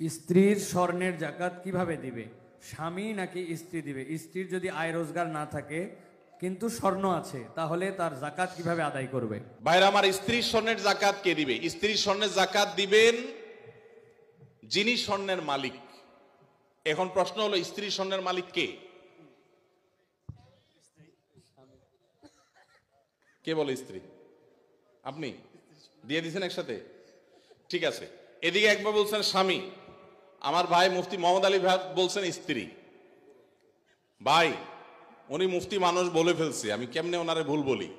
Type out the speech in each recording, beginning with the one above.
স্ত্রীর স্বর্ণের জাকাত কিভাবে দিবে? স্বামী নাকি স্ত্রী দিবে? স্ত্রীর যদি আয় রোজগার না থাকে কিন্তু স্বর্ণ আছে, তাহলে তার জাকাত কিভাবে আদায় করবে? ভাইরা আমার, স্ত্রীর স্বর্ণের জাকাত কে দিবে? স্ত্রীর স্বর্ণের জাকাত দিবেন যিনি স্বর্ণের মালিক। এখন প্রশ্ন হলো, স্ত্রীর স্বর্ণের মালিক কে? কে বলে স্ত্রী? আপনি দিয়ে দিয়েছেন একসাথে? ঠিক আছে, এদিকে একবার বলছেন স্বামী, আমার ভাই মুফতি মোহাম্মদ আলী ভাই বলছেন স্ত্রী। ভাই, উনি মুফতি মানুষ বলে ফেলছে, আমি কেমনে ওনারে ভুল বলি?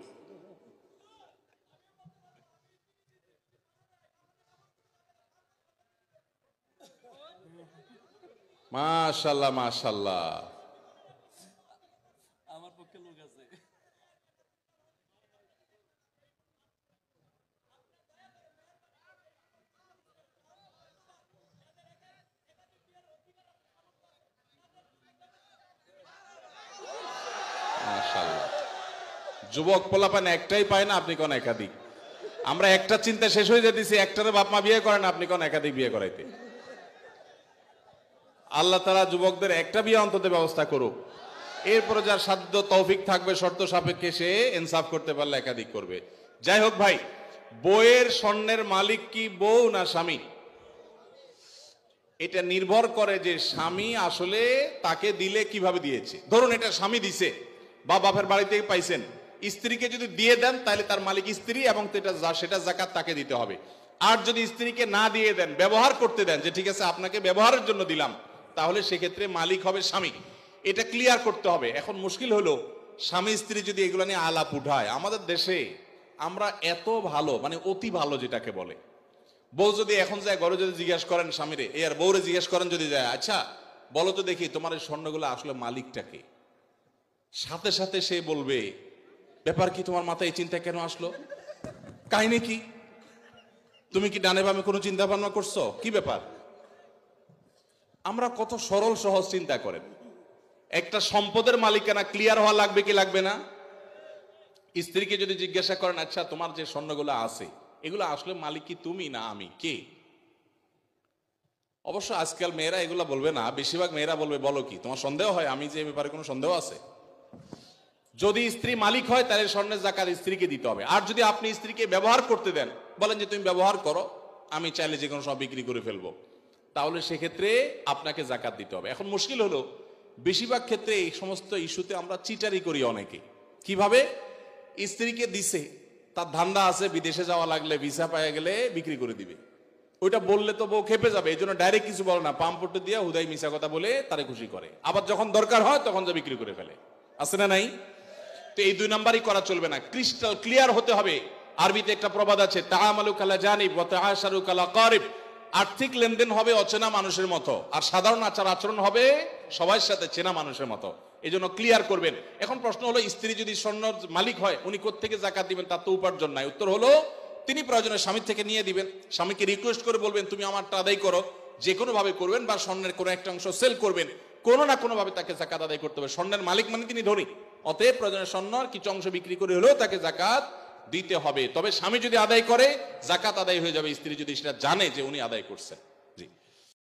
মাশাআল্লাহ মাশাআল্লাহ, আমার পক্ষে লোক আছে। মাশাআল্লাহ। যুবক পোলাপান একটাই পায় না, আপনি কোন একাধিক? আমরা একটা চিন্তা শেষ হয়ে যেতেছি, একটারে বাপ মা বিয়ে করেন, আপনি কোন একাধিক বিয়ে করাইতে? আল্লাহ তাআলা যুবকদের একটা বিয়ে অন্তত ব্যবস্থা করুক, এরপরে যার সাধ্য তৌফিক থাকবে শর্ত সাপেক্ষে সে ইনসাফ করতে পারলে একাধিক করবে। যাই হোক ভাই, বউয়ের স্বর্ণের মালিক কি বউ না স্বামী? এটা নির্ভর করে যে স্বামী আসলে তাকে দিলে কিভাবে দিয়েছে। ধরুন এটা স্বামী দিছে বা বাপের বাড়ি থেকে পাইছেন, স্ত্রীকে যদি দিয়ে দেন তাহলে তার মালিক স্ত্রী এবং সেটা যাকাত তাকে দিতে হবে। আর যদি স্ত্রীকে না দিয়ে দেন, ব্যবহার করতে দেন, যে ঠিক আছে আপনাকে ব্যবহারের জন্য দিলাম, তাহলে সেক্ষেত্রে মালিক হবে স্বামী। এটা ক্লিয়ার করতে হবে। এখন মুশকিল হলো, স্বামী স্ত্রী যদি এগুলো নিয়ে আলাপ উঠায়, আমাদের দেশে আমরা এত ভালো, মানে অতি ভালো যেটাকে বলে, বউ যদি এখন যায় ঘরে যদি জিজ্ঞাসা করেন স্বামীরে, আর বউরে জিজ্ঞাসা করেন যদি যায়, আচ্ছা বলো তো দেখি তোমার এই স্বর্ণগুলো আসলে মালিকটাকে, সাথে সাথে সে বলবে, ব্যাপার কি, তোমার মাথায় এই চিন্তা কেন আসলো, কাহিনী কি, তুমি কি ডানে বামে কোনো চিন্তা ভাবনা করছো, কি ব্যাপার? আমরা কত সরল সহজ চিন্তা করেন। একটা সম্পদের মালিকানা ক্লিয়ার হওয়া লাগবে কি লাগবে না? স্ত্রীকে যদি জিজ্ঞাসা করেন, আচ্ছা তোমার যে স্বর্ণগুলো আছে এগুলো আসলে মালিক কি তুমি না আমি, কে? অবশ্য আজকাল মেয়েরা এগুলা বলবে না, বেশিরভাগ মেয়েরা বলবে, বলো কি তোমার সন্দেহ হয় আমি যে ব্যাপারে কোনো সন্দেহ আছে? যদি স্ত্রী মালিক হয় তাহলে স্বর্ণের জাকাত স্ত্রীকে দিতে হবে। আর যদি আপনি স্ত্রীকে ব্যবহার করতে দেন, বলেন যে তুমি ব্যবহার করো, আমি চাইলে যে কোনো সব বিক্রি করে ফেলবো, তাহলে সেক্ষেত্রে আপনাকে জাকাত দিতে হবে। এখন মুশকিল হলো, বেশিরভাগ ক্ষেত্রে এই সমস্ত ইস্যুতে আমরা চিটারি করি অনেকে। কিভাবে? স্ত্রীকে দিছে, তার ধান্দা আছে বিদেশে যাওয়া লাগলে ভিসা পাওয়া গেলে বিক্রি করে দিবে, ওইটা বললে তো বউ খেপে যাবে, এই জন্য ডাইরেক্ট কিছু বলে না, পাম্পটে দিয়ে হুদাই মিশা কথা বলে তারে খুশি করে, আবার যখন দরকার হয় তখন যা বিক্রি করে ফেলে, আছে না নাই? তো এই দুই নাম্বারই করা চলবে না, ক্রিস্টাল ক্লিয়ার হতে হবে। আরবিতে একটা প্রবাদ আছে, তাআমালু কালা জানিব ওয়া তাআশারু কালা কারিব। আর্থিক লেনদেন হবে অচেনা মানুষের মতো, আর সাধারণ আচার আচরণ হবে সবার সাথে চেনা মানুষের মতো। এই জন্য ক্লিয়ার করবেন। এখন প্রশ্ন হলো, স্ত্রী যদি স্বর্ণের মালিক হয়, উনি কোত্থেকে জাকাত দিবেন? তার তো উপার্জন নাই। উত্তর হলো, তিনি প্রয়োজনে স্বামীর থেকে নিয়ে দিবেন। স্বামীকে রিকোয়েস্ট করে বলবেন, তুমি আমারটা আদায় করো, যে কোনো ভাবে করবেন, বা স্বর্ণের কোনো একটা অংশ সেল করবেন, কোনো না কোনো ভাবে তাকে জাকাত আদায় করতে হবে। স্বর্ণের মালিক মানে তিনি ধনী, অতএব প্রয়োজনে স্বর্ণের কিছু অংশ বিক্রি করে হলেও তাকে জাকাত দিতে হবে। তবে স্বামী যদি আদায় করে, জাকাত আদায় হয়ে যাবে, স্ত্রী যদি সেটা জানে যে উনি আদায় করছেন।